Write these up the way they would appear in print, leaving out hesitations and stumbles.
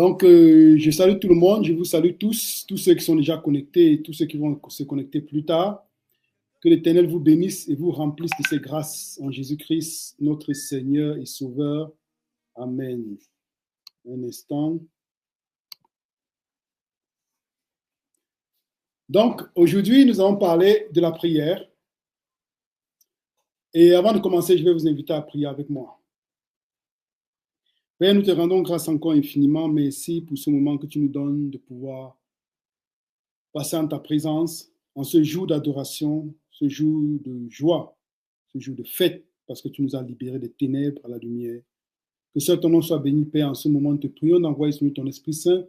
Donc, je salue tout le monde, je vous salue tous ceux qui sont déjà connectés et tous ceux qui vont se connecter plus tard. Que l'Éternel vous bénisse et vous remplisse de ses grâces en Jésus-Christ, notre Seigneur et Sauveur. Amen. Un instant. Donc, aujourd'hui, nous allons parler de la prière. Et avant de commencer, je vais vous inviter à prier avec moi. Père, nous te rendons grâce encore infiniment. Merci pour ce moment que tu nous donnes de pouvoir passer en ta présence en ce jour d'adoration, ce jour de joie, ce jour de fête, parce que tu nous as libérés des ténèbres à la lumière. Que seul ton nom soit béni, Père. En ce moment, nous te prions d'envoyer sur nous ton Esprit Saint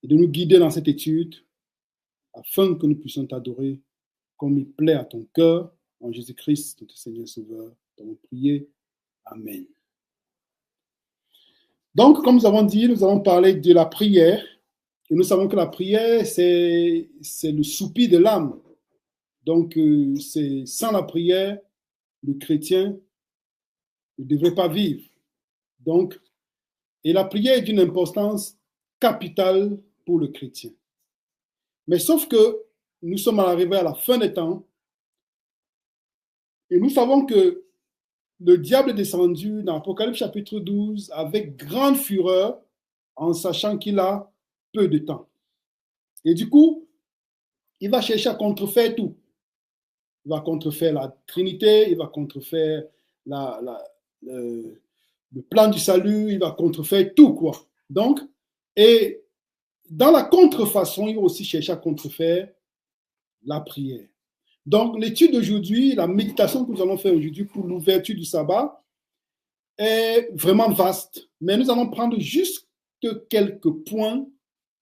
et de nous guider dans cette étude afin que nous puissions t'adorer comme il plaît à ton cœur. En Jésus-Christ, notre Seigneur Sauveur, nous avons prié. Amen. Donc, comme nous avons dit, nous allons parler de la prière. Et nous savons que la prière, c'est le soupir de l'âme. Donc, c'est sans la prière, le chrétien ne devrait pas vivre. Donc, et la prière est d'une importance capitale pour le chrétien. Mais sauf que nous sommes arrivés à la fin des temps et nous savons que le diable est descendu dans Apocalypse chapitre 12 avec grande fureur en sachant qu'il a peu de temps. Et du coup, il va chercher à contrefaire tout. Il va contrefaire la Trinité, il va contrefaire le plan du salut, il va contrefaire tout, quoi. Donc, et dans la contrefaçon, il va aussi chercher à contrefaire la prière. Donc, l'étude d'aujourd'hui, la méditation que nous allons faire aujourd'hui pour l'ouverture du sabbat est vraiment vaste, mais nous allons prendre juste quelques points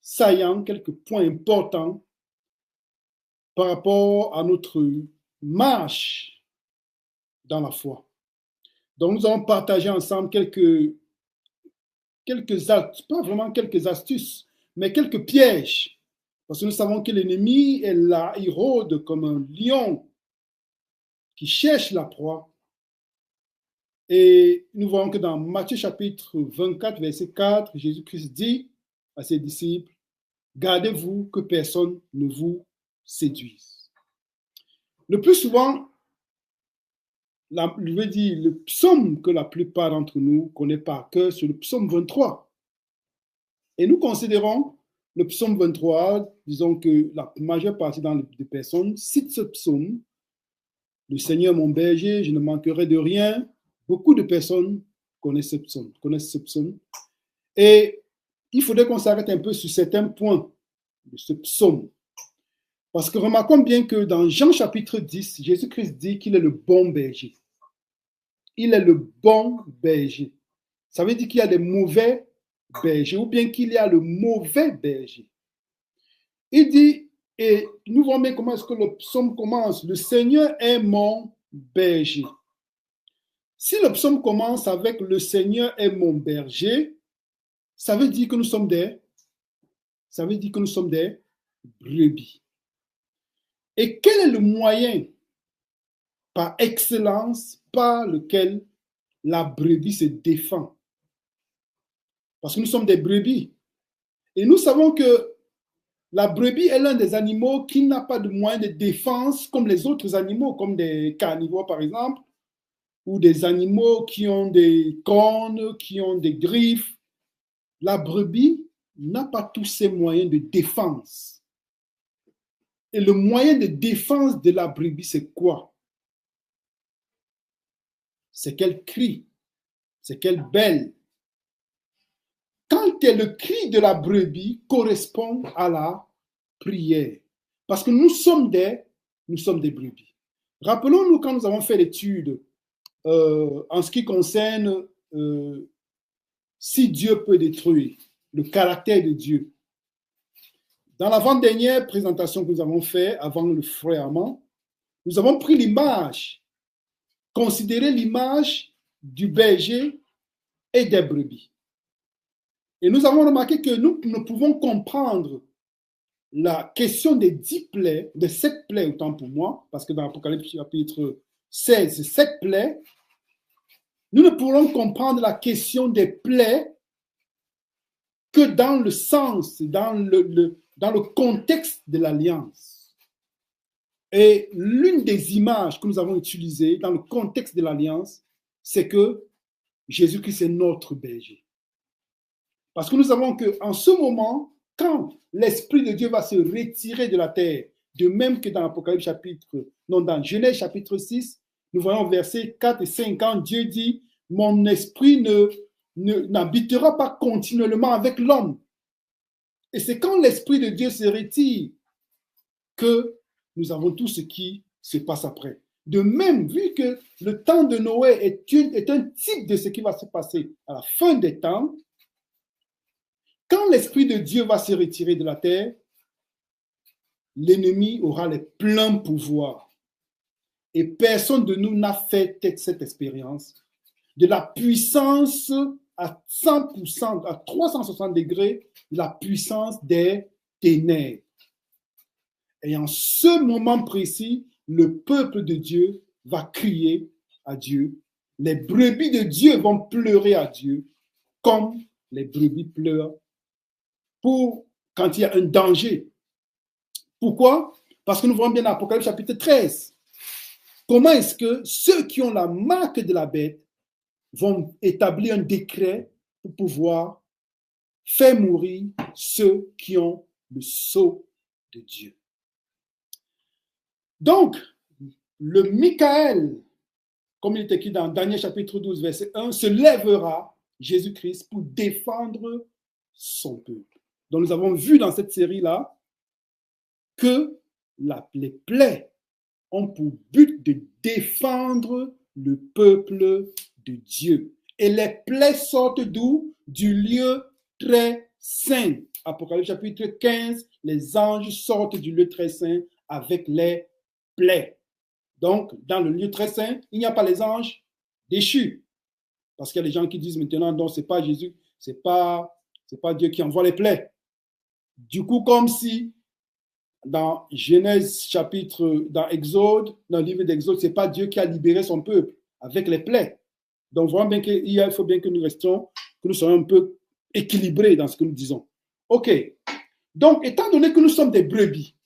saillants, quelques points importants par rapport à notre marche dans la foi. Donc, nous allons partager ensemble quelques pas vraiment quelques astuces, mais quelques pièges. Parce que nous savons que l'ennemi est là, il rôde comme un lion qui cherche la proie. Et nous voyons que dans Matthieu chapitre 24, verset 4, Jésus-Christ dit à ses disciples, gardez-vous que personne ne vous séduise. Le plus souvent, je veux dire, le psaume que la plupart d'entre nous connaissent par cœur, c'est le psaume 23. Et nous considérons le psaume 23, disons que la majeure partie des personnes citent ce psaume. Le Seigneur mon berger, je ne manquerai de rien. Beaucoup de personnes connaissent ce psaume. Et il faudrait qu'on s'arrête un peu sur certains points de ce psaume. Parce que remarquons bien que dans Jean chapitre 10, Jésus-Christ dit qu'il est le bon berger. Il est le bon berger. Ça veut dire qu'il y a des mauvais berger ou bien qu'il y a le mauvais berger. Il dit, et nous voyons bien comment est-ce que le psaume commence. Le Seigneur est mon berger. Si le psaume commence avec le Seigneur est mon berger, ça veut dire que nous sommes des brebis. Et quel est le moyen par excellence par lequel la brebis se défend? Parce que nous sommes des brebis. Et nous savons que la brebis est l'un des animaux qui n'a pas de moyen de défense comme les autres animaux, comme des carnivores par exemple, ou des animaux qui ont des cornes, qui ont des griffes. La brebis n'a pas tous ces moyens de défense. Et le moyen de défense de la brebis, c'est quoi? C'est qu'elle crie, c'est qu'elle bêle. Quand le cri de la brebis correspond à la prière. Parce que nous sommes des brebis. Rappelons-nous quand nous avons fait l'étude en ce qui concerne si Dieu peut détruire, le caractère de Dieu. Dans l'avant-dernière présentation que nous avons faite avant le frère Armand, nous avons pris l'image, considéré l'image du berger et des brebis. Et nous avons remarqué que nous ne pouvons comprendre la question des 10 plaies, des 7 plaies autant pour moi, parce que dans l'Apocalypse chapitre 16, c'est 7 plaies, nous ne pourrons comprendre la question des plaies que dans le sens, dans le contexte de l'alliance. Et l'une des images que nous avons utilisées dans le contexte de l'alliance, c'est que Jésus-Christ est notre berger. Parce que nous savons qu'en ce moment, quand l'Esprit de Dieu va se retirer de la terre, de même que dans l'Apocalypse dans Genèse chapitre 6, nous voyons versets 4 et 5, quand Dieu dit « Mon esprit n'habitera pas continuellement avec l'homme ». Et c'est quand l'Esprit de Dieu se retire que nous avons tout ce qui se passe après. De même, vu que le temps de Noé est un type de ce qui va se passer à la fin des temps, quand l'Esprit de Dieu va se retirer de la terre, l'ennemi aura les pleins pouvoirs. Et personne de nous n'a fait cette expérience de la puissance à 100%, à 360 degrés, de la puissance des ténèbres. Et en ce moment précis, le peuple de Dieu va crier à Dieu. Les brebis de Dieu vont pleurer à Dieu comme les brebis pleurent quand il y a un danger. Pourquoi? Parce que nous voyons bien dans l'Apocalypse chapitre 13. Comment est-ce que ceux qui ont la marque de la bête vont établir un décret pour pouvoir faire mourir ceux qui ont le sceau de Dieu. Donc, le Michael, comme il est écrit dans Daniel chapitre 12, verset 1, se lèvera, Jésus-Christ, pour défendre son peuple. Donc, nous avons vu dans cette série-là que les plaies ont pour but de défendre le peuple de Dieu. Et les plaies sortent d'où? Du lieu très saint. Apocalypse chapitre 15, les anges sortent du lieu très saint avec les plaies. Donc, dans le lieu très saint, il n'y a pas les anges déchus. Parce qu'il y a des gens qui disent maintenant, non, ce n'est pas Jésus, ce n'est pas Dieu qui envoie les plaies. Du coup, comme si dans Genèse chapitre, dans Exode, dans le livre d'Exode, ce n'est pas Dieu qui a libéré son peuple avec les plaies. Donc, vraiment bien il faut bien que nous restions, que nous soyons un peu équilibrés dans ce que nous disons. OK. Donc, étant donné que nous sommes des brebis,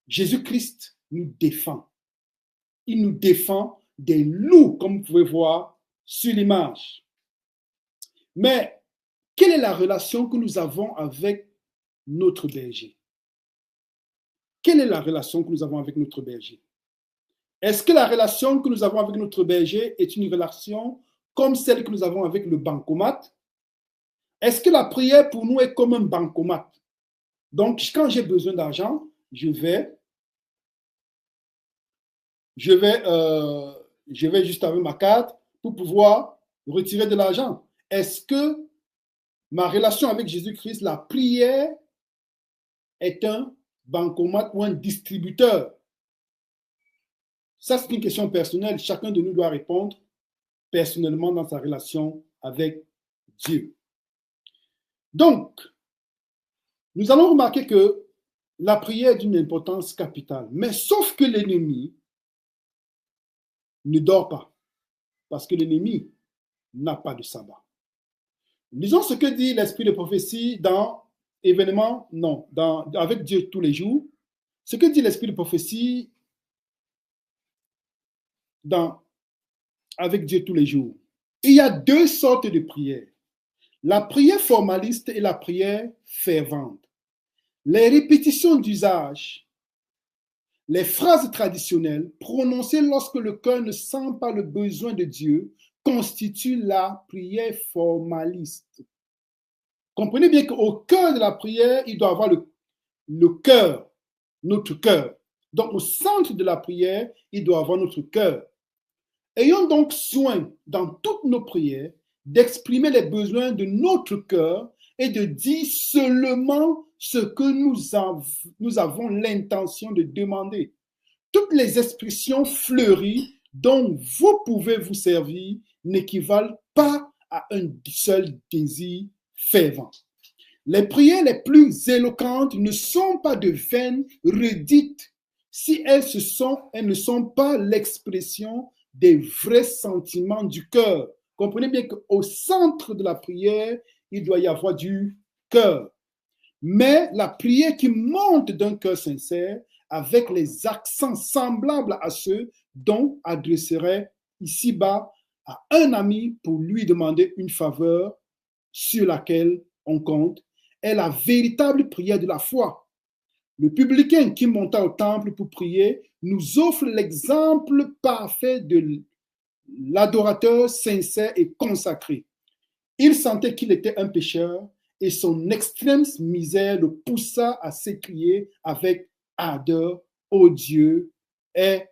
Jésus-Christ nous défend. Il nous défend des loups, comme vous pouvez voir sur l'image. Mais, quelle est la relation que nous avons avec notre berger? Quelle est la relation que nous avons avec notre berger? Est-ce que la relation que nous avons avec notre berger est une relation comme celle que nous avons avec le bancomat? Est-ce que la prière pour nous est comme un bancomat? Donc, quand j'ai besoin d'argent, je vais juste avec ma carte pour pouvoir retirer de l'argent. Est-ce que ma relation avec Jésus-Christ, la prière, est un bancomat ou un distributeur? Ça, c'est une question personnelle. Chacun de nous doit répondre personnellement dans sa relation avec Dieu. Donc, nous allons remarquer que la prière est d'une importance capitale. Mais sauf que l'ennemi ne dort pas. Parce que l'ennemi n'a pas de sabbat. Lisons ce que dit l'esprit de prophétie dans Événement, non, avec Dieu tous les jours. Ce que dit l'esprit de prophétie avec Dieu tous les jours. Il y a deux sortes de prières. La prière formaliste et la prière fervente. Les répétitions d'usage, les phrases traditionnelles prononcées lorsque le cœur ne sent pas le besoin de Dieu constituent la prière formaliste. Comprenez bien qu'au cœur de la prière, il doit y avoir le cœur, notre cœur. Donc, au centre de la prière, il doit y avoir notre cœur. Ayons donc soin, dans toutes nos prières, d'exprimer les besoins de notre cœur et de dire seulement ce que nous avons l'intention de demander. Toutes les expressions fleuries dont vous pouvez vous servir n'équivalent pas à un seul désir fervent. Les prières les plus éloquentes ne sont pas de vaines redites si elles ne sont pas l'expression des vrais sentiments du cœur. Comprenez bien qu'au centre de la prière, il doit y avoir du cœur. Mais la prière qui monte d'un cœur sincère, avec les accents semblables à ceux dont adresserait ici-bas à un ami pour lui demander une faveur sur laquelle on compte, est la véritable prière de la foi. Le publicain qui monta au temple pour prier nous offre l'exemple parfait de l'adorateur sincère et consacré. Il sentait qu'il était un pécheur et son extrême misère le poussa à s'écrier avec ardeur, ô Dieu, est...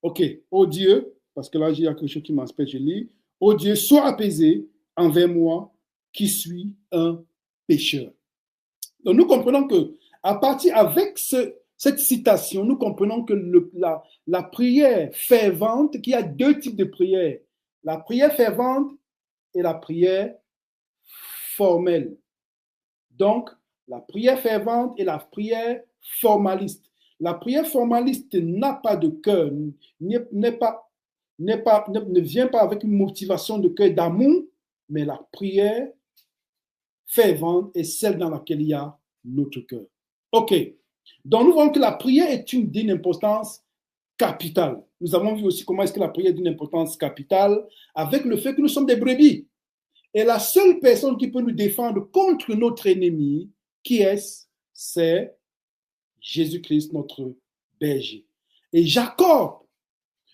Ok, ô Dieu, parce que là, il y a quelque chose qui m'inspire, je lis. Ô Dieu, sois apaisé envers moi qui suis un pécheur. Donc, nous comprenons que, à partir avec cette citation, nous comprenons que la prière fervente, qu'il y a deux types de prières. La prière fervente et la prière formelle. Donc, la prière fervente et la prière formaliste. La prière formaliste n'a pas de cœur, ne vient pas avec une motivation de cœur d'amour, mais la prière fervente est celle dans laquelle il y a notre cœur. Ok. Donc, nous voyons que la prière est d'une importance capitale. Nous avons vu aussi comment est-ce que la prière est d'une importance capitale avec le fait que nous sommes des brebis. Et la seule personne qui peut nous défendre contre notre ennemi, qui est-ce? C'est Jésus-Christ, notre berger. Et Jacob,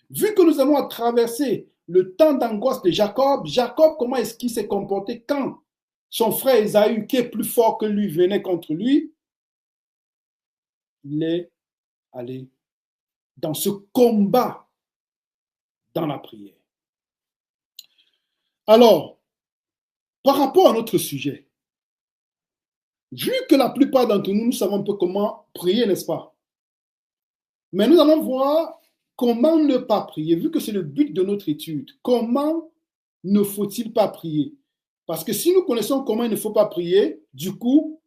vu que nous allons traverser le temps d'angoisse de Jacob, comment est-ce qu'il s'est comporté quand son frère Ésaü, qui est plus fort que lui, venait contre lui? Il est allé dans ce combat dans la prière. Alors, par rapport à notre sujet, vu que la plupart d'entre nous, nous savons un peu comment prier, n'est-ce pas? Mais nous allons voir comment ne pas prier, vu que c'est le but de notre étude. Comment ne faut-il pas prier? Parce que si nous connaissons comment il ne faut pas prier, du coup,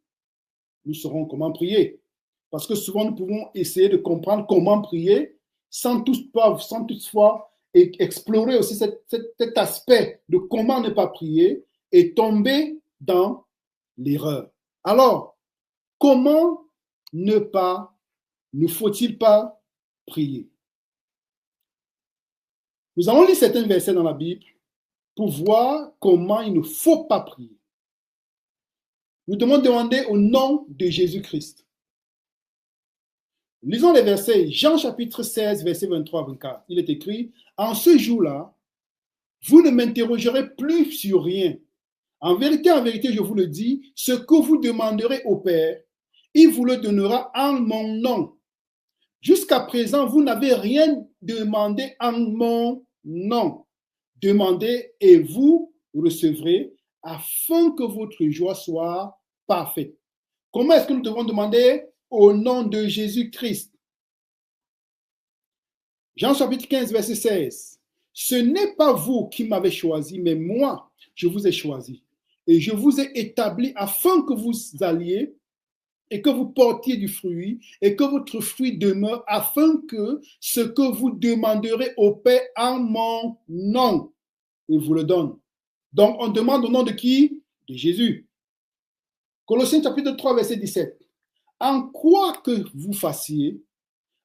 nous saurons comment prier. Parce que souvent, nous pouvons essayer de comprendre comment prier sans toutefois explorer aussi cet aspect de comment ne pas prier et tomber dans l'erreur. Alors, comment ne faut-il pas prier? Nous allons lire certains versets dans la Bible pour voir comment il ne faut pas prier. Nous devons demander au nom de Jésus-Christ. Lisons les versets. Jean chapitre 16, verset 23-24. Il est écrit, « En ce jour-là, vous ne m'interrogerez plus sur rien. En vérité, je vous le dis, ce que vous demanderez au Père, il vous le donnera en mon nom. Jusqu'à présent, vous n'avez rien demandé en mon nom. Demandez et vous recevrez afin que votre joie soit parfaite. » Comment est-ce que nous devons demander? Au nom de Jésus-Christ. Jean chapitre 15, verset 16. « Ce n'est pas vous qui m'avez choisi, mais moi, je vous ai choisi. Et je vous ai établi afin que vous alliez et que vous portiez du fruit et que votre fruit demeure afin que ce que vous demanderez au Père en mon nom, il vous le donne. » Donc, on demande au nom de qui? De Jésus. Colossiens chapitre 3, verset 17. « En quoi que vous fassiez,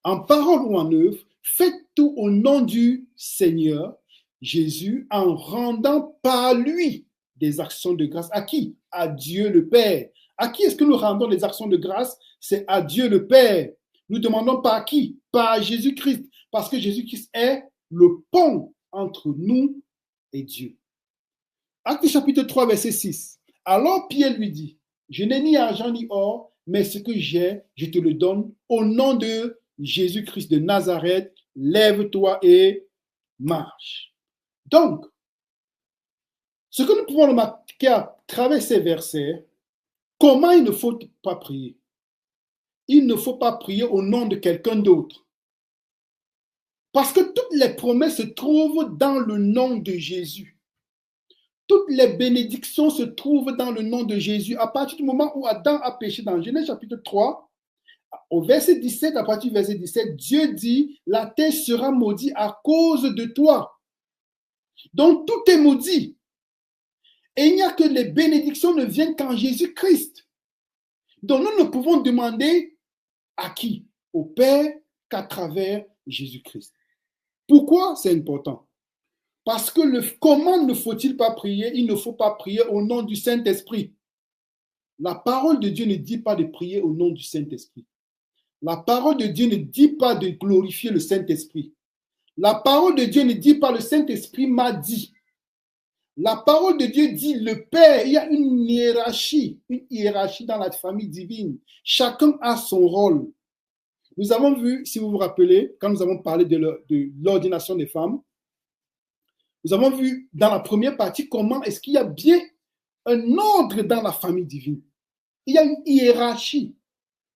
en parole ou en œuvre, faites tout au nom du Seigneur Jésus en rendant par lui des actions de grâce. À qui? À Dieu le Père. À qui est-ce que nous rendons les actions de grâce? C'est à Dieu le Père. Nous demandons par qui? Par Jésus-Christ. Parce que Jésus-Christ est le pont entre nous et Dieu. Actes chapitre 3, verset 6. Alors Pierre lui dit, « Je n'ai ni argent ni or, mais ce que j'ai, je te le donne. Au nom de Jésus-Christ de Nazareth, lève-toi et marche. » Donc, ce que nous pouvons remarquer à travers ces versets, comment il ne faut pas prier? Il ne faut pas prier au nom de quelqu'un d'autre. Parce que toutes les promesses se trouvent dans le nom de Jésus. Toutes les bénédictions se trouvent dans le nom de Jésus. À partir du moment où Adam a péché dans Genèse chapitre 3, au verset 17, à partir du verset 17, Dieu dit, « La terre sera maudite à cause de toi. » Donc, tout est maudit. Et il n'y a que les bénédictions ne viennent qu'en Jésus-Christ. Donc, nous ne pouvons demander à qui? Au Père qu'à travers Jésus-Christ. Pourquoi c'est important? Parce que comment ne faut-il pas prier? Il ne faut pas prier au nom du Saint-Esprit. La parole de Dieu ne dit pas de prier au nom du Saint-Esprit. La parole de Dieu ne dit pas de glorifier le Saint-Esprit. La parole de Dieu ne dit pas le Saint-Esprit m'a dit. La parole de Dieu dit le Père, il y a une hiérarchie dans la famille divine. Chacun a son rôle. Nous avons vu, si vous vous rappelez, quand nous avons parlé de l'ordination des femmes, nous avons vu dans la première partie comment est-ce qu'il y a bien un ordre dans la famille divine. Il y a une hiérarchie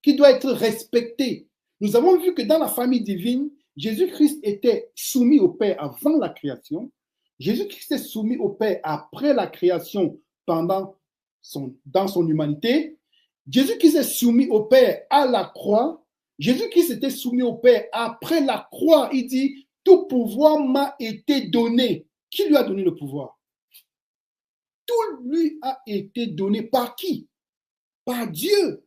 qui doit être respectée. Nous avons vu que dans la famille divine, Jésus-Christ était soumis au Père avant la création. Jésus-Christ est soumis au Père après la création dans son humanité. Jésus-Christ est soumis au Père à la croix. Jésus-Christ était soumis au Père après la croix. Il dit, tout pouvoir m'a été donné. Qui lui a donné le pouvoir? Tout lui a été donné par qui? Par Dieu.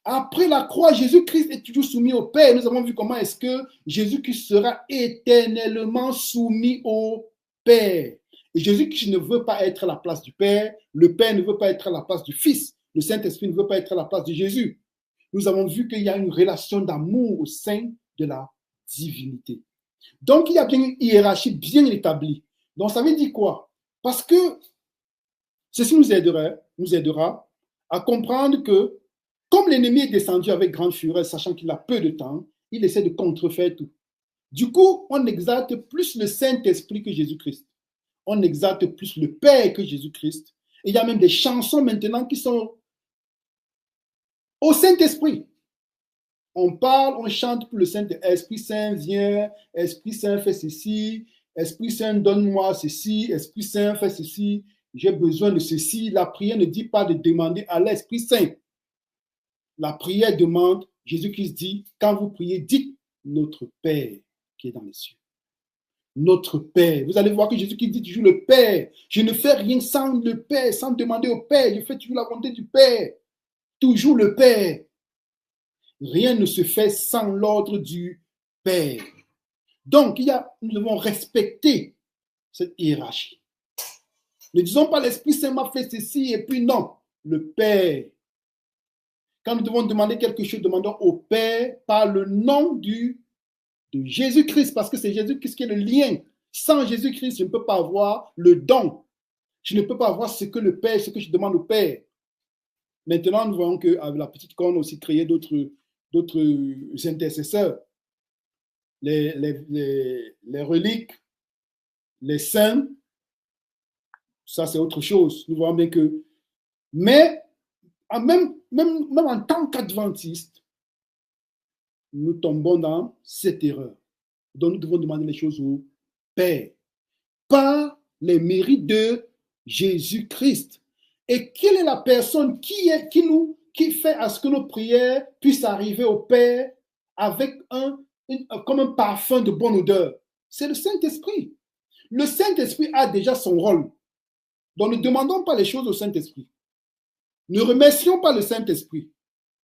Après la croix, Jésus-Christ est toujours soumis au Père. Nous avons vu comment est-ce que Jésus-Christ sera éternellement soumis au Père. Et Jésus-Christ ne veut pas être à la place du Père. Le Père ne veut pas être à la place du Fils. Le Saint-Esprit ne veut pas être à la place de Jésus. Nous avons vu qu'il y a une relation d'amour au sein de la divinité. Donc, il y a bien une hiérarchie bien établie. Donc, ça veut dire quoi? Parce que ceci nous aidera à comprendre que comme l'ennemi est descendu avec grande fureur, sachant qu'il a peu de temps, il essaie de contrefaire tout. Du coup, on exalte plus le Saint-Esprit que Jésus-Christ. On exalte plus le Père que Jésus-Christ. Et il y a même des chansons maintenant qui sont au Saint-Esprit. On parle, on chante pour le Saint-Esprit. Esprit Saint, viens. Esprit Saint, fais ceci. Esprit Saint, donne-moi ceci. Esprit Saint, fais ceci. J'ai besoin de ceci. La prière ne dit pas de demander à l'Esprit Saint. La prière demande, Jésus-Christ dit, quand vous priez, dites notre Père qui est dans les cieux. Notre Père. Vous allez voir que Jésus-Christ dit toujours le Père. Je ne fais rien sans le Père, sans demander au Père. Je fais toujours la volonté du Père. Toujours le Père. Rien ne se fait sans l'ordre du Père. Donc, nous devons respecter cette hiérarchie. Ne disons pas l'Esprit Saint m'a fait ceci et puis non, le Père. Quand nous devons demander quelque chose, demandons au Père par le nom de Jésus-Christ, parce que c'est Jésus-Christ qui est le lien. Sans Jésus-Christ, je ne peux pas avoir le don. Je ne peux pas avoir ce que le Père, ce que je demande au Père. Maintenant, nous voyons qu'avec la petite corne, on a aussi créé d'autres intercesseurs. Les reliques, les saints, ça c'est autre chose. Nous voyons bien que... Mais même en tant qu'adventistes, nous tombons dans cette erreur. Donc, nous devons demander les choses au Père, par les mérites de Jésus-Christ. Et quelle est la personne qui fait à ce que nos prières puissent arriver au Père avec comme un parfum de bonne odeur? C'est le Saint-Esprit. Le Saint-Esprit a déjà son rôle. Donc, ne demandons pas les choses au Saint-Esprit. Ne remercions pas le Saint-Esprit,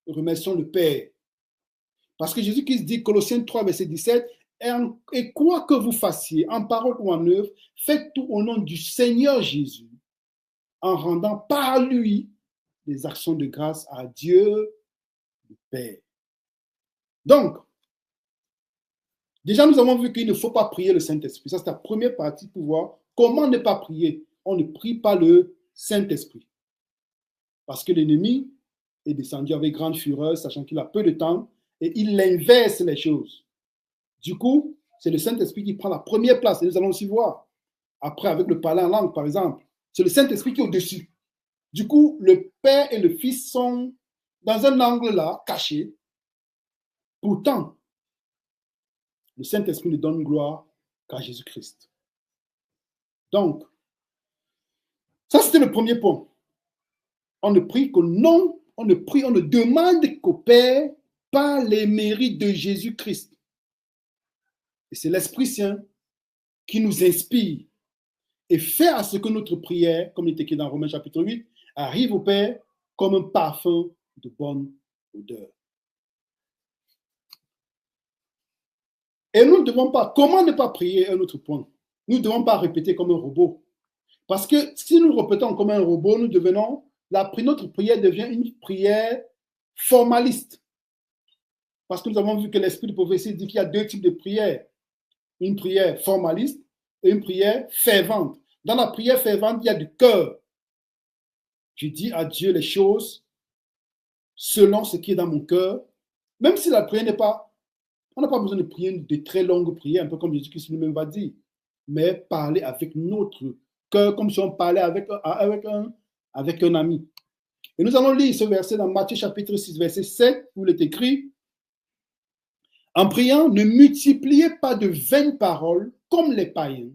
remercions le Père. Parce que Jésus-Christ dit, Colossiens 3, verset 17, et quoi que vous fassiez, en parole ou en œuvre, faites tout au nom du Seigneur Jésus, en rendant par lui des actions de grâce à Dieu, le Père. Donc, déjà nous avons vu qu'il ne faut pas prier le Saint-Esprit. Ça, c'est la première partie pour voir comment ne pas prier. On ne prie pas le Saint-Esprit. Parce que l'ennemi est descendu avec grande fureur, sachant qu'il a peu de temps, et il inverse les choses. Du coup, c'est le Saint-Esprit qui prend la première place, et nous allons aussi voir. Après, avec le parler en langue, par exemple, c'est le Saint-Esprit qui est au-dessus. Du coup, le Père et le Fils sont dans un angle là, caché. Pourtant, le Saint-Esprit ne donne gloire qu'à Jésus-Christ. Donc, ça c'était le premier point. On ne prie qu'au nom, on ne demande qu'au Père par les mérites de Jésus-Christ. Et c'est l'Esprit Saint qui nous inspire et fait à ce que notre prière, comme il est écrit dans Romains chapitre 8, arrive au Père comme un parfum de bonne odeur. Et nous ne devons pas, comment ne pas prier un autre point? Nous ne devons pas répéter comme un robot. Parce que si nous répétons comme un robot, nous devenons, notre prière devient une prière formaliste. Parce que nous avons vu que l'esprit de prophétie dit qu'il y a deux types de prières. Une prière formaliste et une prière fervente. Dans la prière fervente, il y a du cœur. Je dis à Dieu les choses selon ce qui est dans mon cœur. Même si la prière n'est pas, on n'a pas besoin de prier de très longues prières, un peu comme Jésus-Christ lui-même va dire, mais parler avec notre cœur comme si on parlait avec un ami. Et nous allons lire ce verset dans Matthieu chapitre 6, verset 7, où il est écrit: en priant, ne multipliez pas de vaines paroles comme les païens,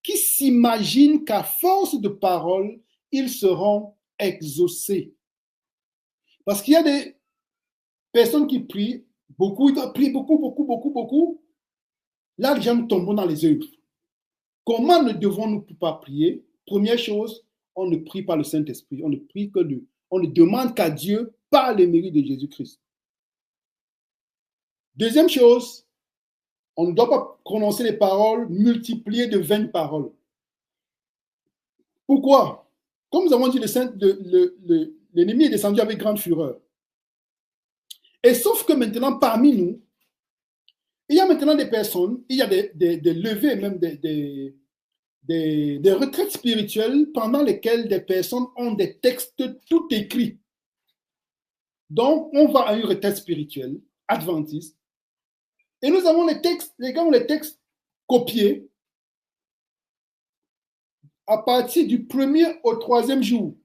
qui s'imaginent qu'à force de paroles, ils seront exaucés. Parce qu'il y a des personnes qui prient beaucoup, ils doivent prier beaucoup. Là, les gens tombent dans les œuvres. Comment ne devons-nous pas prier? Première chose, on ne prie pas le Saint-Esprit. On ne demande qu'à Dieu par les mérites de Jésus-Christ. Deuxième chose, on ne doit pas prononcer les paroles multipliées de vaines paroles. Pourquoi? Comme nous avons dit, l'ennemi est descendu avec grande fureur. Et sauf que maintenant, parmi nous, il y a maintenant des personnes, il y a des levées, même des retraites spirituelles pendant lesquelles des personnes ont des textes tout écrits. Donc, on va à une retraite spirituelle adventiste et nous avons les gars ont les textes copiés à partir du 1er au 3e jour.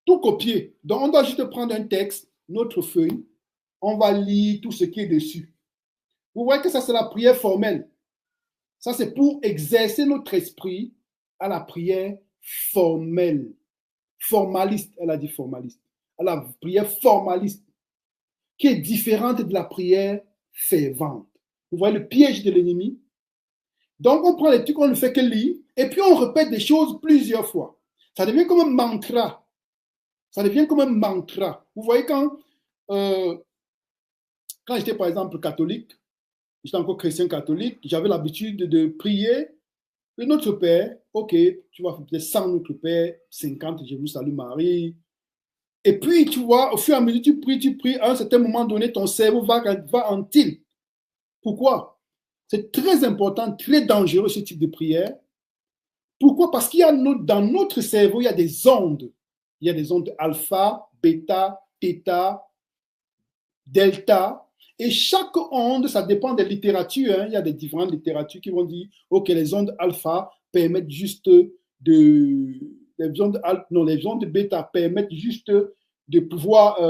Tout copié. Donc, on doit juste prendre un texte, notre feuille, on va lire tout ce qui est dessus. Vous voyez que ça, c'est la prière formelle. Ça, c'est pour exercer notre esprit à la prière formelle. Formaliste, elle a dit formaliste. À la prière formaliste, qui est différente de la prière fervente. Vous voyez le piège de l'ennemi? Donc, on prend les trucs, on ne fait que lire, et puis on répète des choses plusieurs fois. Ça devient comme un mantra. Ça devient comme un mantra. Vous voyez, quand j'étais, par exemple, catholique, j'étais encore chrétien catholique, j'avais l'habitude de prier le Notre Père. Ok, tu vas faire 100 Notre Père, 50 Je vous salue Marie. Et puis, tu vois, au fur et à mesure, tu pries, à un certain moment donné, ton cerveau va en tilt. Pourquoi? C'est très important, très dangereux ce type de prière. Pourquoi? Parce qu'il y a dans notre cerveau, il y a des ondes. Il y a des ondes alpha, bêta, theta, delta. Et chaque onde, ça dépend des littératures. Il y a des différentes littératures qui vont dire, OK, les ondes alpha permettent juste les ondes bêta permettent juste de pouvoir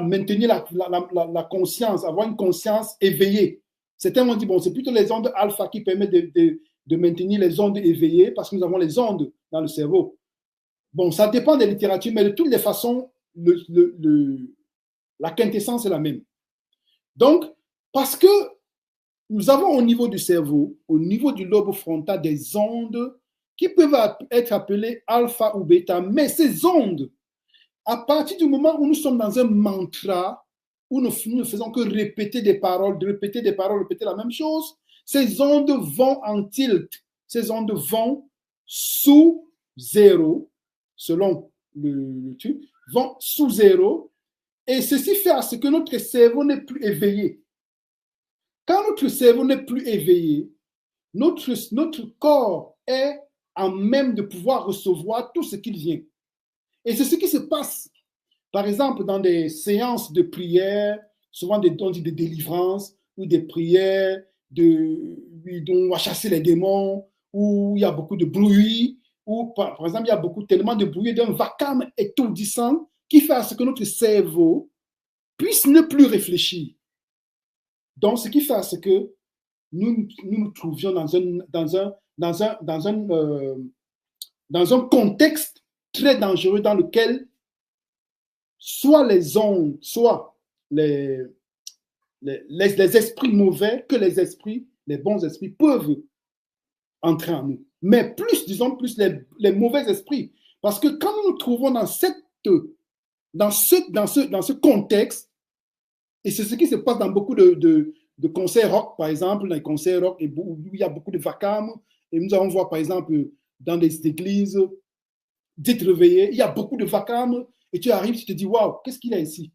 maintenir la conscience, avoir une conscience éveillée. Certains vont dire, bon, c'est plutôt les ondes alpha qui permettent de maintenir les ondes éveillées parce que nous avons les ondes dans le cerveau. Bon, ça dépend des littératures, mais de toutes les façons, la quintessence est la même. Donc, parce que nous avons au niveau du cerveau, au niveau du lobe frontal, des ondes qui peuvent être appelées alpha ou bêta, mais ces ondes, à partir du moment où nous sommes dans un mantra, où nous ne faisons que répéter des paroles, répéter la même chose, ces ondes vont en tilt, ces ondes vont sous zéro, selon le truc, vont sous zéro, et ceci fait à ce que notre cerveau n'est plus éveillé. Quand notre cerveau n'est plus éveillé, notre corps est en même de pouvoir recevoir tout ce qu'il vient. Et c'est ce qui se passe. Par exemple, dans des séances de prière, souvent on dit de délivrance, ou des prières où on va chasser les démons, où il y a beaucoup de bruit, où par exemple, il y a tellement de bruit, d'un vacarme étourdissant qui fait à ce que notre cerveau puisse ne plus réfléchir. Donc, ce qui fait à ce que nous trouvions dans un contexte très dangereux dans lequel soit les ondes, soit les esprits mauvais que les bons esprits peuvent entrer en nous. Mais plus, disons, plus les mauvais esprits. Parce que quand nous nous trouvons dans ce contexte, et c'est ce qui se passe dans beaucoup de concerts rock, par exemple, dans les concerts rock, où il y a beaucoup de vacarme, et nous allons voir, par exemple, dans des églises, dites réveillées, il y a beaucoup de vacarme, et tu arrives, tu te dis, waouh, qu'est-ce qu'il y a ici?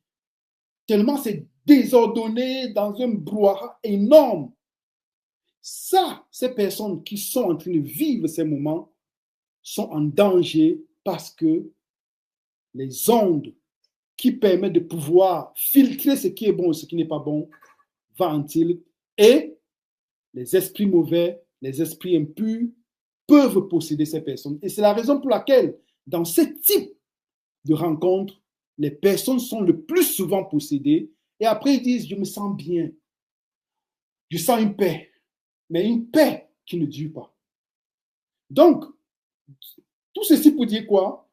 Tellement c'est désordonné dans un brouhaha énorme. Ça, ces personnes qui sont en train de vivre ces moments sont en danger parce que les ondes qui permettent de pouvoir filtrer ce qui est bon et ce qui n'est pas bon ventiles et les esprits mauvais, les esprits impurs peuvent posséder ces personnes. Et c'est la raison pour laquelle, dans ce type de rencontre, les personnes sont le plus souvent possédées et après ils disent, je me sens bien, je sens une paix, mais une paix qui ne dure pas. Donc, tout ceci pour dire quoi?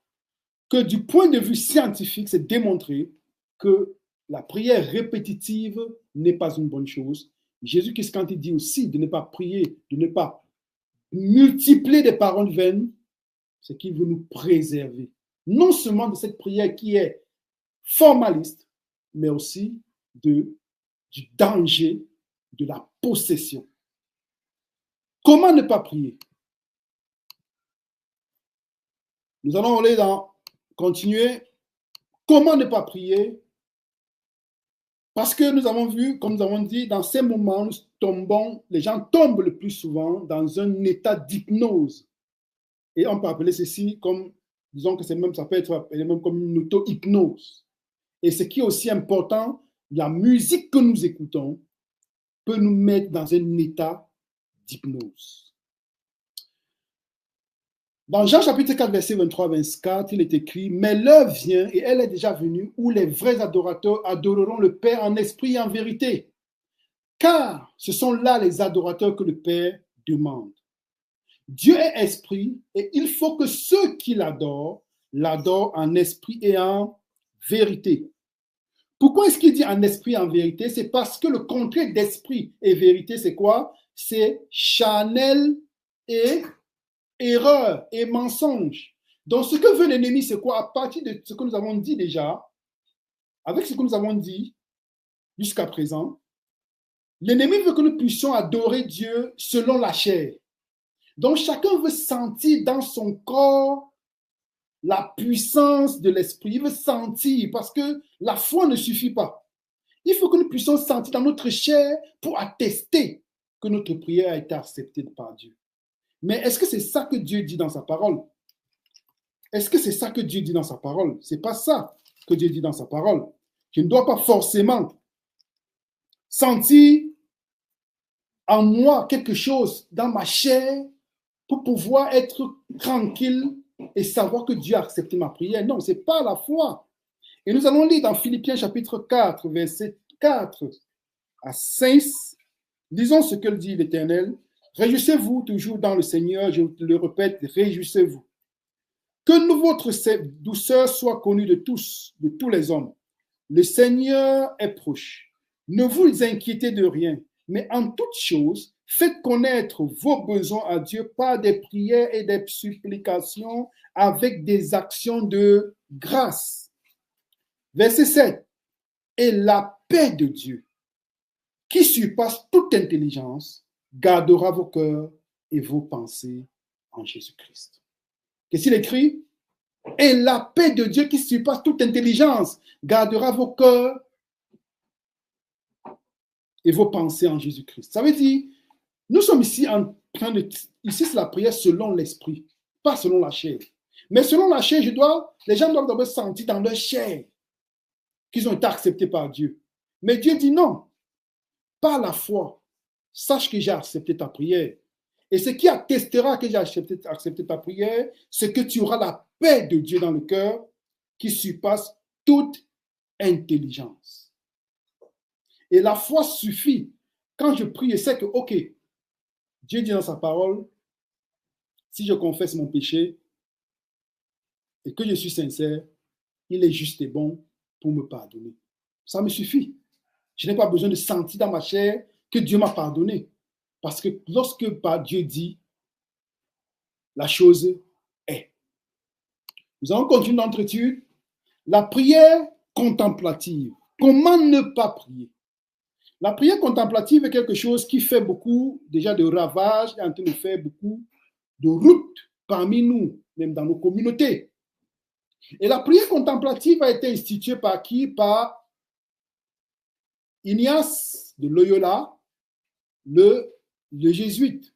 Que du point de vue scientifique, c'est démontré que la prière répétitive n'est pas une bonne chose. Jésus-Christ, quand il dit aussi de ne pas prier, de ne pas multiplier des paroles vaines, c'est qu'il veut nous préserver. Non seulement de cette prière qui est formaliste, mais aussi du danger de la possession. Comment ne pas prier? Nous allons aller continuer. Comment ne pas prier? Parce que nous avons vu, comme nous avons dit, dans ces moments, les gens tombent le plus souvent dans un état d'hypnose. Et on peut appeler ceci comme, disons que ça peut être appelé même comme une auto-hypnose. Et ce qui est aussi important, la musique que nous écoutons peut nous mettre dans un état d'hypnose. Dans Jean chapitre 4, verset 23-24, il est écrit « Mais l'heure vient, et elle est déjà venue, où les vrais adorateurs adoreront le Père en esprit et en vérité. Car ce sont là les adorateurs que le Père demande. Dieu est esprit, et il faut que ceux qui l'adorent en esprit et en vérité. » Pourquoi est-ce qu'il dit en esprit et en vérité? C'est parce que le contraire d'esprit et vérité, c'est quoi? C'est charnel et erreur et mensonge. Donc, ce que veut l'ennemi, c'est quoi? À partir de ce que nous avons dit déjà, avec ce que nous avons dit jusqu'à présent, l'ennemi veut que nous puissions adorer Dieu selon la chair. Donc, chacun veut sentir dans son corps la puissance de l'esprit. Il veut sentir parce que la foi ne suffit pas. Il faut que nous puissions sentir dans notre chair pour attester que notre prière a été acceptée par Dieu. Mais est-ce que c'est ça que Dieu dit dans sa parole? Est-ce que c'est ça que Dieu dit dans sa parole? Ce n'est pas ça que Dieu dit dans sa parole. Je ne dois pas forcément sentir en moi quelque chose dans ma chair pour pouvoir être tranquille et savoir que Dieu a accepté ma prière. Non, ce n'est pas la foi. Et nous allons lire dans Philippiens chapitre 4, verset 4 à 6. Lisons ce que dit l'Éternel. Réjouissez-vous toujours dans le Seigneur, je le répète, réjouissez-vous. Que votre douceur soit connue de tous les hommes. Le Seigneur est proche. Ne vous inquiétez de rien, mais en toute chose, faites connaître vos besoins à Dieu par des prières et des supplications avec des actions de grâce. Verset 7. Et la paix de Dieu, qui surpasse toute intelligence, gardera vos cœurs et vos pensées en Jésus-Christ. Qu'est-ce qu'il écrit? Et la paix de Dieu qui surpasse toute intelligence gardera vos cœurs et vos pensées en Jésus-Christ. Ça veut dire, nous sommes ici en train de... Ici, c'est la prière selon l'esprit, pas selon la chair. Mais selon la chair, les gens doivent d'abord sentir dans leur chair qu'ils ont été acceptés par Dieu. Mais Dieu dit non, par la foi, sache que j'ai accepté ta prière. Et ce qui attestera que j'ai accepté ta prière, c'est que tu auras la paix de Dieu dans le cœur qui surpasse toute intelligence. Et la foi suffit. Quand je prie, je sais que, ok, Dieu dit dans sa parole, si je confesse mon péché et que je suis sincère, il est juste et bon pour me pardonner. Ça me suffit. Je n'ai pas besoin de sentir dans ma chair que Dieu m'a pardonné. Parce que lorsque Dieu dit, la chose est. Nous allons continuer notre étude. La prière contemplative. Comment ne pas prier? La prière contemplative est quelque chose qui fait beaucoup déjà de ravages, est en train de faire beaucoup de routes parmi nous, même dans nos communautés. Et la prière contemplative a été instituée par qui? Par Ignace de Loyola, le jésuite.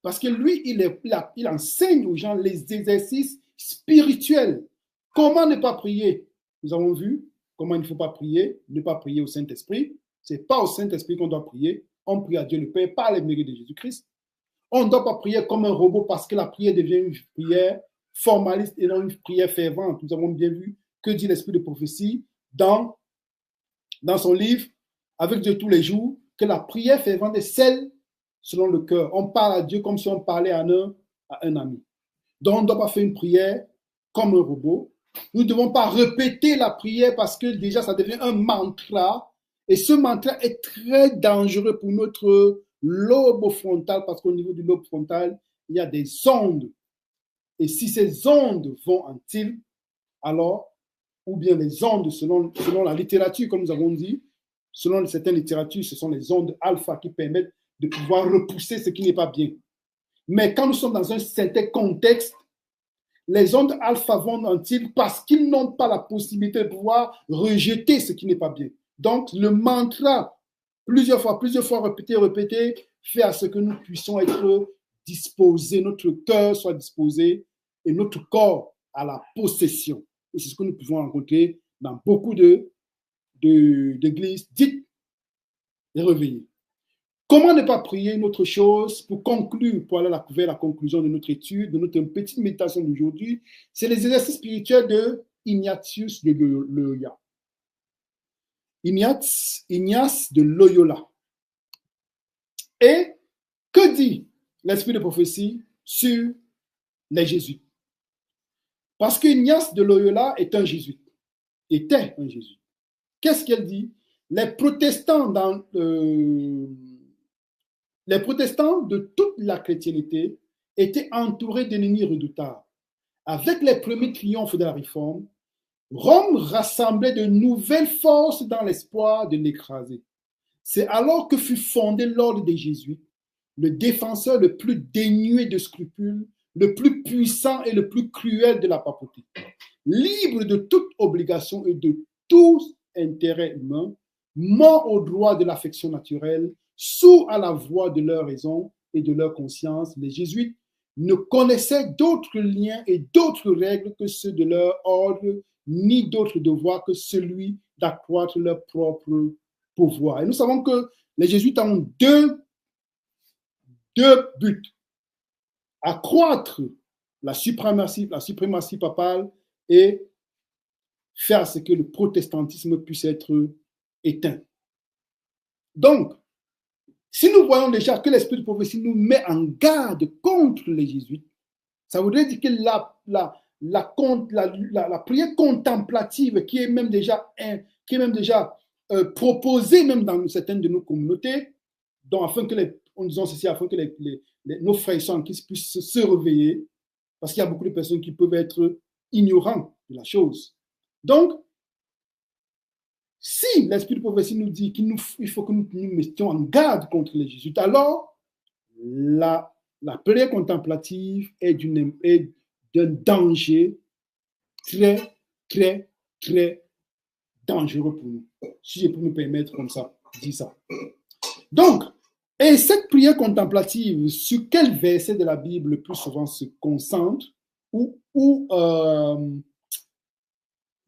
Parce que lui, il enseigne aux gens les exercices spirituels. Comment ne pas prier? Nous avons vu comment il ne faut pas prier, ne pas prier au Saint-Esprit. Ce n'est pas au Saint-Esprit qu'on doit prier. On prie à Dieu le Père par les mérites de Jésus-Christ. On ne doit pas prier comme un robot parce que la prière devient une prière formaliste et non une prière fervente. Nous avons bien vu que dit l'Esprit de prophétie dans son livre Avec Dieu tous les jours, que la prière fervente est celle selon le cœur. On parle à Dieu comme si on parlait à un ami. Donc, on ne doit pas faire une prière comme un robot. Nous ne devons pas répéter la prière parce que déjà, ça devient un mantra. Et ce mantra est très dangereux pour notre lobe frontal parce qu'au niveau du lobe frontal, il y a des ondes. Et si ces ondes vont en tilt, alors, ou bien les ondes selon la littérature, comme nous avons dit, selon certaines littératures, ce sont les ondes alpha qui permettent de pouvoir repousser ce qui n'est pas bien. Mais quand nous sommes dans un certain contexte, les ondes alpha vont en tilt parce qu'ils n'ont pas la possibilité de pouvoir rejeter ce qui n'est pas bien. Donc, le mantra, plusieurs fois répété, fait à ce que nous puissions être disposés, notre cœur soit disposé et notre corps à la possession. Et c'est ce que nous pouvons rencontrer dans beaucoup d'églises dites et réveillées. Comment ne pas prier? Une autre chose, pour conclure, pour aller vers la conclusion de notre étude, de notre petite méditation d'aujourd'hui, c'est les exercices spirituels de Ignatius de Loyola. Ignace de Loyola. Et que dit l'esprit de prophétie sur les jésuites? Parce qu'Ignace de Loyola est un jésuite, était un jésuite. Qu'est-ce qu'elle dit? Les protestants de toute la chrétienté étaient entourés d'ennemis redoutables. Avec les premiers triomphes de la Réforme, Rome rassemblait de nouvelles forces dans l'espoir de l'écraser. C'est alors que fut fondé l'ordre des Jésuites, le défenseur le plus dénué de scrupules, le plus puissant et le plus cruel de la papauté. Libre de toute obligation et de tout intérêt humain, mort au droit de l'affection naturelle, sourds à la voix de leur raison et de leur conscience, les jésuites ne connaissaient d'autres liens et d'autres règles que ceux de leur ordre, ni d'autre devoir que celui d'accroître leur propre pouvoir. Et nous savons que les jésuites ont deux buts. Accroître la suprématie papale et faire ce que le protestantisme puisse être éteint. Donc, si nous voyons déjà que l'esprit de prophétie nous met en garde contre les jésuites, ça voudrait dire que la prière contemplative qui est même déjà proposée même dans certaines de nos communautés, donc afin que nos frères et sœurs puissent se réveiller, parce qu'il y a beaucoup de personnes qui peuvent être ignorantes de la chose. Donc, si l'esprit de prophétie nous dit qu'il faut que nous nous mettions en garde contre les jésuites, alors la prière contemplative est d'un danger très, très, très dangereux pour nous. Si je peux me permettre comme ça, dis ça. Donc, et cette prière contemplative, sur quel verset de la Bible le plus souvent se concentre ou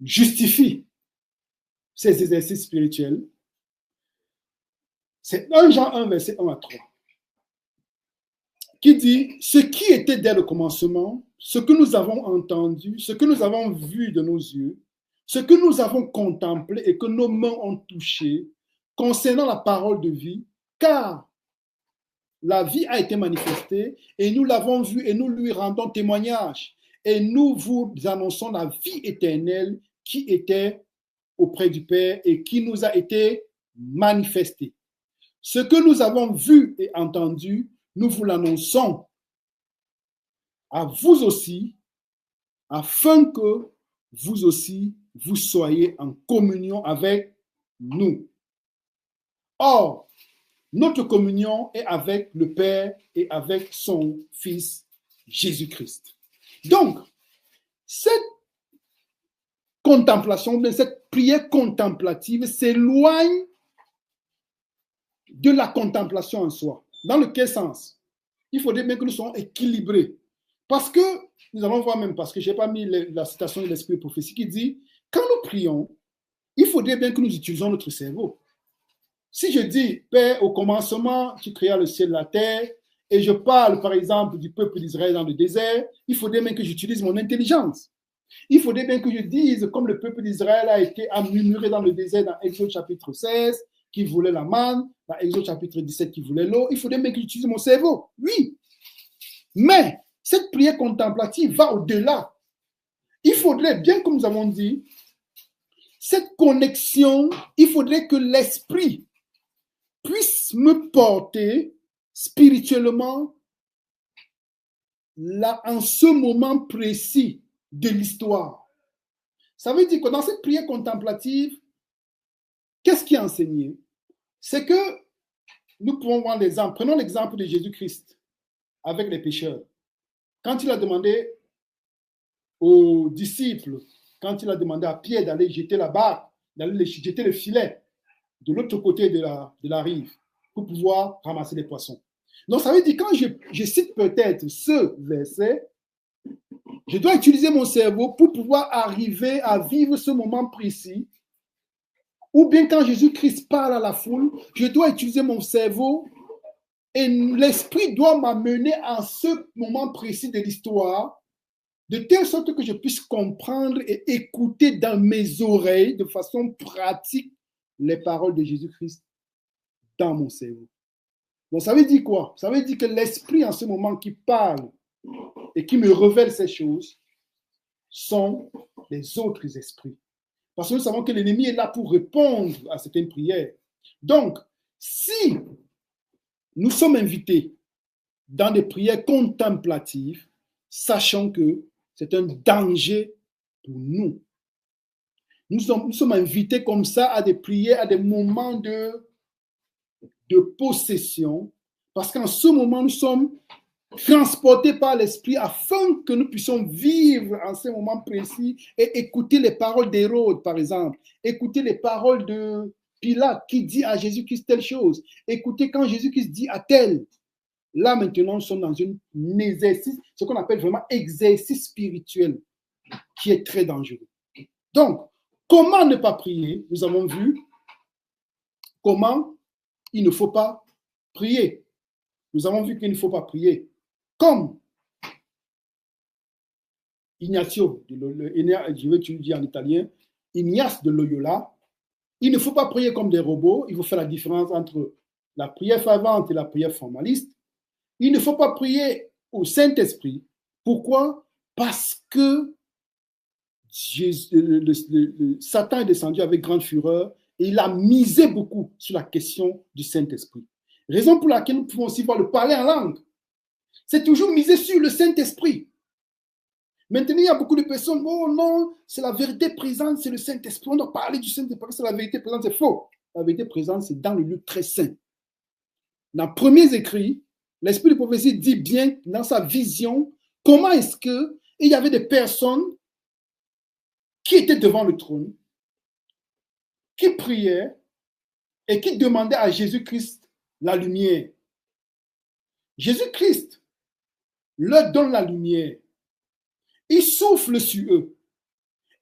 justifie ces exercices spirituels? C'est 1 Jean 1, verset 1 à 3, qui dit « Ce qui était dès le commencement, ce que nous avons entendu, ce que nous avons vu de nos yeux, ce que nous avons contemplé et que nos mains ont touché, concernant la parole de vie, car la vie a été manifestée et nous l'avons vue et nous lui rendons témoignage. Et nous vous annonçons la vie éternelle qui était auprès du Père et qui nous a été manifesté. Ce que nous avons vu et entendu, nous vous l'annonçons à vous aussi, afin que vous aussi, vous soyez en communion avec nous. Or, notre communion est avec le Père et avec son Fils Jésus-Christ. Donc, cette contemplation, cette prière contemplative s'éloigne de la contemplation en soi. Dans lequel sens? Il faudrait bien que nous soyons équilibrés. Parce que, nous allons voir même, parce que je n'ai pas mis la citation de l'Esprit de prophétie qui dit, quand nous prions, il faudrait bien que nous utilisions notre cerveau. Si je dis, Père, au commencement, tu créas le ciel et la terre, et je parle, par exemple, du peuple d'Israël dans le désert, il faudrait bien que j'utilise mon intelligence. Il faudrait bien que je dise, comme le peuple d'Israël a été murmuré dans le désert dans Exode chapitre 16, qui voulait la manne, dans Exode chapitre 17, qui voulait l'eau, il faudrait bien que j'utilise mon cerveau. Oui. Mais cette prière contemplative va au-delà. Il faudrait, bien comme nous avons dit, cette connexion, il faudrait que l'esprit puisse me porter spirituellement là, en ce moment précis de l'histoire. Ça veut dire que dans cette prière contemplative, qu'est-ce qui est enseigné? C'est que nous pouvons voir l'exemple. Prenons l'exemple de Jésus-Christ avec les pécheurs. Quand il a demandé aux disciples, quand il a demandé à Pierre d'aller jeter la barque, d'aller jeter le filet de l'autre côté de la rive pour pouvoir ramasser les poissons. Donc, ça veut dire, quand je cite peut-être ce verset, je dois utiliser mon cerveau pour pouvoir arriver à vivre ce moment précis. Ou bien quand Jésus-Christ parle à la foule, je dois utiliser mon cerveau et l'esprit doit m'amener en ce moment précis de l'histoire, de telle sorte que je puisse comprendre et écouter dans mes oreilles de façon pratique les paroles de Jésus-Christ dans mon cerveau. Donc ça veut dire quoi? Ça veut dire que l'esprit en ce moment qui parle et qui me révèle ces choses sont les autres esprits. Parce que nous savons que l'ennemi est là pour répondre à certaines prières. Donc, si nous sommes invités dans des prières contemplatives, sachant que c'est un danger pour nous. Nous sommes invités comme ça à des prières, à des moments de possession, parce qu'en ce moment, nous sommes transportés par l'Esprit afin que nous puissions vivre en ces moments précis et écouter les paroles d'Hérode, par exemple, écouter les paroles de Pilate qui dit à Jésus-Christ telle chose, écouter quand Jésus-Christ dit à tel. Là, maintenant, nous sommes dans un exercice, ce qu'on appelle vraiment exercice spirituel, qui est très dangereux. Donc, comment ne pas prier? Nous avons vu comment il ne faut pas prier. Nous avons vu qu'il ne faut pas prier. Comme Ignazio, je vais te dire en italien, Ignace de Loyola, il ne faut pas prier comme des robots, il faut faire la différence entre la prière fervente et la prière formaliste. Il ne faut pas prier au Saint-Esprit. Pourquoi? Parce que Satan est descendu avec grande fureur et il a misé beaucoup sur la question du Saint-Esprit. Raison pour laquelle nous pouvons aussi voir le parler en langue. C'est toujours misé sur le Saint-Esprit. Maintenant, il y a beaucoup de personnes, oh non, c'est la vérité présente, c'est le Saint-Esprit. On doit parler du Saint-Esprit, c'est la vérité présente, c'est faux. La vérité présente, c'est dans le lieu très saint. Dans les premiers écrits, l'Esprit de prophétie dit bien dans sa vision comment est-ce qu'il y avait des personnes qui étaient devant le trône, qui priaient et qui demandaient à Jésus-Christ la lumière. Jésus-Christ leur donne la lumière. Il souffle sur eux.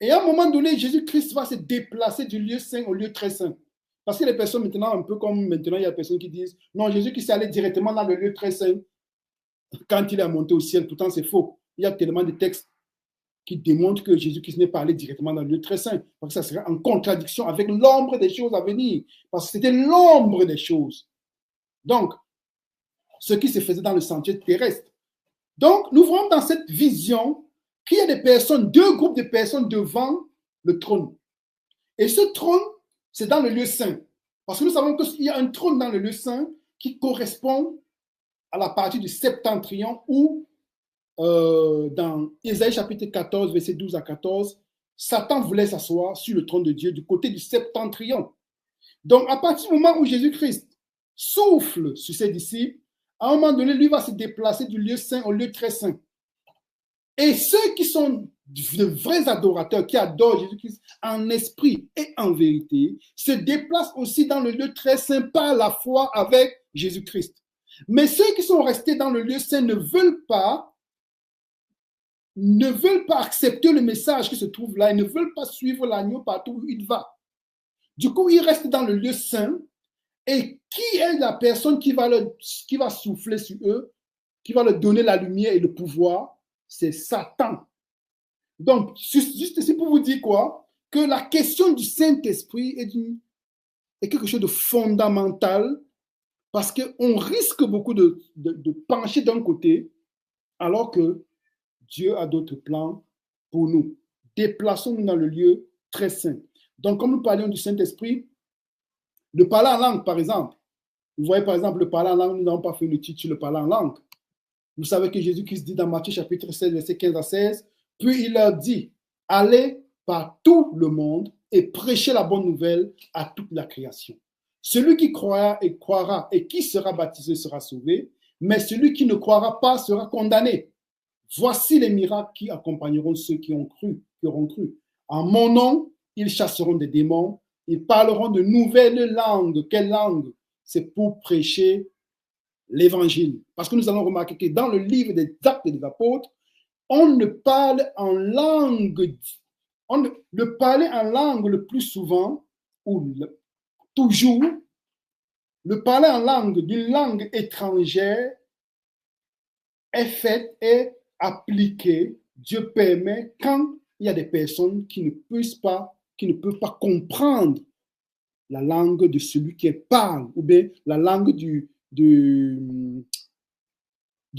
Et à un moment donné, Jésus-Christ va se déplacer du lieu saint au lieu très saint. Parce que les personnes maintenant, un peu comme maintenant, il y a des personnes qui disent, non, Jésus-Christ est allé directement dans le lieu très saint quand il est monté au ciel. Pourtant, c'est faux. Il y a tellement de textes qui démontrent que Jésus-Christ n'est pas allé directement dans le lieu très saint. Parce que ça serait en contradiction avec l'ombre des choses à venir. Parce que c'était l'ombre des choses. Donc, ce qui se faisait dans le sentier terrestre. Donc, nous voyons dans cette vision qu'il y a des personnes, deux groupes de personnes devant le trône. Et ce trône, c'est dans le lieu saint. Parce que nous savons qu'il y a un trône dans le lieu saint qui correspond à la partie du septentrion où, dans Ésaïe chapitre 14, verset 12 à 14, Satan voulait s'asseoir sur le trône de Dieu du côté du septentrion. Donc, à partir du moment où Jésus-Christ souffle sur ses disciples, à un moment donné, lui va se déplacer du lieu saint au lieu très saint. Et ceux qui sont de vrais adorateurs, qui adorent Jésus-Christ en esprit et en vérité, se déplacent aussi dans le lieu très saint par la foi avec Jésus-Christ. Mais ceux qui sont restés dans le lieu saint ne veulent pas accepter le message qui se trouve là, ils ne veulent pas suivre l'agneau partout où il va. Du coup, ils restent dans le lieu saint. Et qui est la personne qui va souffler sur eux, qui va leur donner la lumière et le pouvoir? C'est Satan. Donc, juste ici pour vous dire quoi? Que la question du Saint-Esprit est quelque chose de fondamental parce qu'on risque beaucoup de pencher d'un côté alors que Dieu a d'autres plans pour nous. Déplaçons-nous dans le lieu très saint. Donc, comme nous parlions du Saint-Esprit, le parler en langue, par exemple. Vous voyez, par exemple, le parler en langue, nous n'avons pas fait une étude sur le parler en langue. Vous savez que Jésus-Christ dit dans Matthieu chapitre 16, verset 15 à 16, puis il leur dit, allez par tout le monde et prêchez la bonne nouvelle à toute la création. Celui qui croira et qui sera baptisé sera sauvé, mais celui qui ne croira pas sera condamné. Voici les miracles qui accompagneront ceux qui auront cru. En mon nom, ils chasseront des démons. Ils parleront de nouvelles langues. Quelle langue? C'est pour prêcher l'évangile. Parce que nous allons remarquer que dans le livre des Actes des Apôtres, on ne parle en langue. Le parler en langue le plus souvent, ou toujours, le parler en langue d'une langue étrangère est fait et appliqué. Dieu permet quand il y a des personnes qui ne peuvent pas comprendre la langue de celui qui parle, ou bien la langue du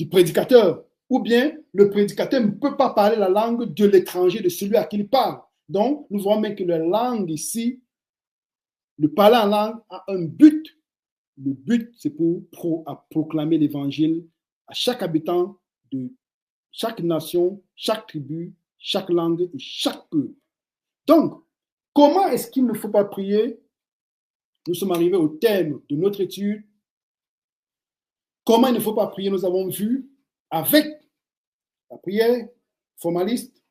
prédicateur, ou bien le prédicateur ne peut pas parler la langue de l'étranger, de celui à qui il parle. Donc, nous voyons bien que la langue ici, le parler en langue a un but. Le but, c'est pour proclamer l'évangile à chaque habitant de chaque nation, chaque tribu, chaque langue et chaque peuple. Donc, comment est-ce qu'il ne faut pas prier? Nous sommes arrivés au thème de notre étude. Comment il ne faut pas prier? Nous avons vu avec la prière formaliste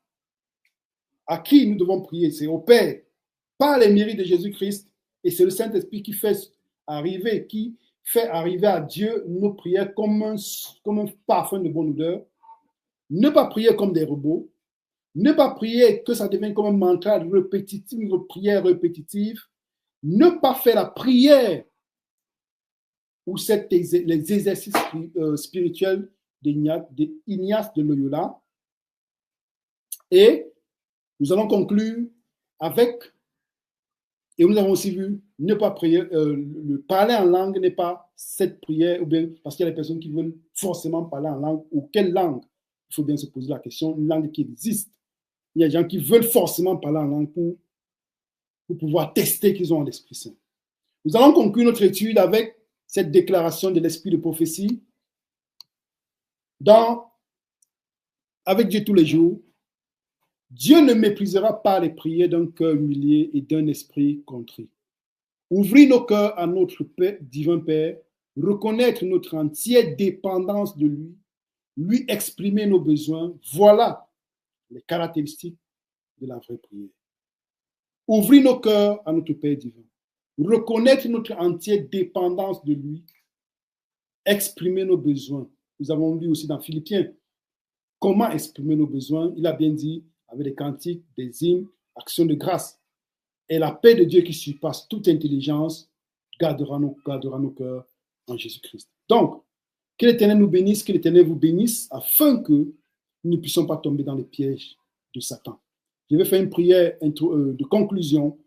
à qui nous devons prier. C'est au Père, par les mérites de Jésus-Christ. Et c'est le Saint-Esprit qui fait arriver à Dieu nos prières comme un parfum de bonne odeur. Ne pas prier comme des robots. Ne pas prier que ça devienne comme un mantra répétitif, une prière répétitive. Ne pas faire la prière ou les exercices spirituels d'Ignace de Loyola. Et nous allons conclure avec, et nous avons aussi vu, ne pas prier, le parler en langue n'est pas cette prière, ou bien parce qu'il y a des personnes qui veulent forcément parler en langue, ou quelle langue? Il faut bien se poser la question, une langue qui existe. Il y a des gens qui veulent forcément parler en langue pour pouvoir tester qu'ils ont l'Esprit Saint. Nous allons conclure notre étude avec cette déclaration de l'esprit de prophétie avec Dieu tous les jours. Dieu ne méprisera pas les prières d'un cœur humilié et d'un esprit contrit. Ouvrir nos cœurs à notre divin Père, reconnaître notre entière dépendance de lui, lui exprimer nos besoins, voilà les caractéristiques de la vraie prière. Ouvrir nos cœurs à notre Père divin, reconnaître notre entière dépendance de lui, exprimer nos besoins. Nous avons vu aussi dans Philippiens comment exprimer nos besoins. Il a bien dit avec des cantiques, des hymnes, actions de grâce. Et la paix de Dieu qui surpasse toute intelligence gardera nos cœurs en Jésus-Christ. Donc, que l'Éternel nous bénisse, que l'Éternel vous bénisse, afin que nous ne puissions pas tomber dans les pièges de Satan. Je vais faire une prière de conclusion.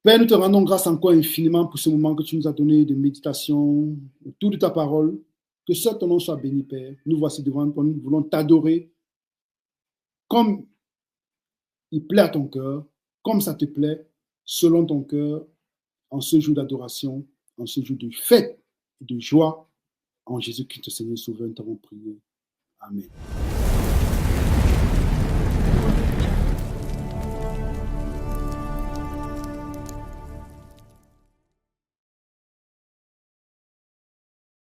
Père, nous te rendons grâce encore infiniment pour ce moment que tu nous as donné de méditation autour de ta parole. Que seul ton nom soit béni, Père. Nous voici devant toi, nous voulons t'adorer comme il plaît à ton cœur, comme ça te plaît, selon ton cœur, en ce jour d'adoration, en ce jour de fête et de joie. En Jésus-Christ, Seigneur Sauveur, nous t'avons prié. Amen.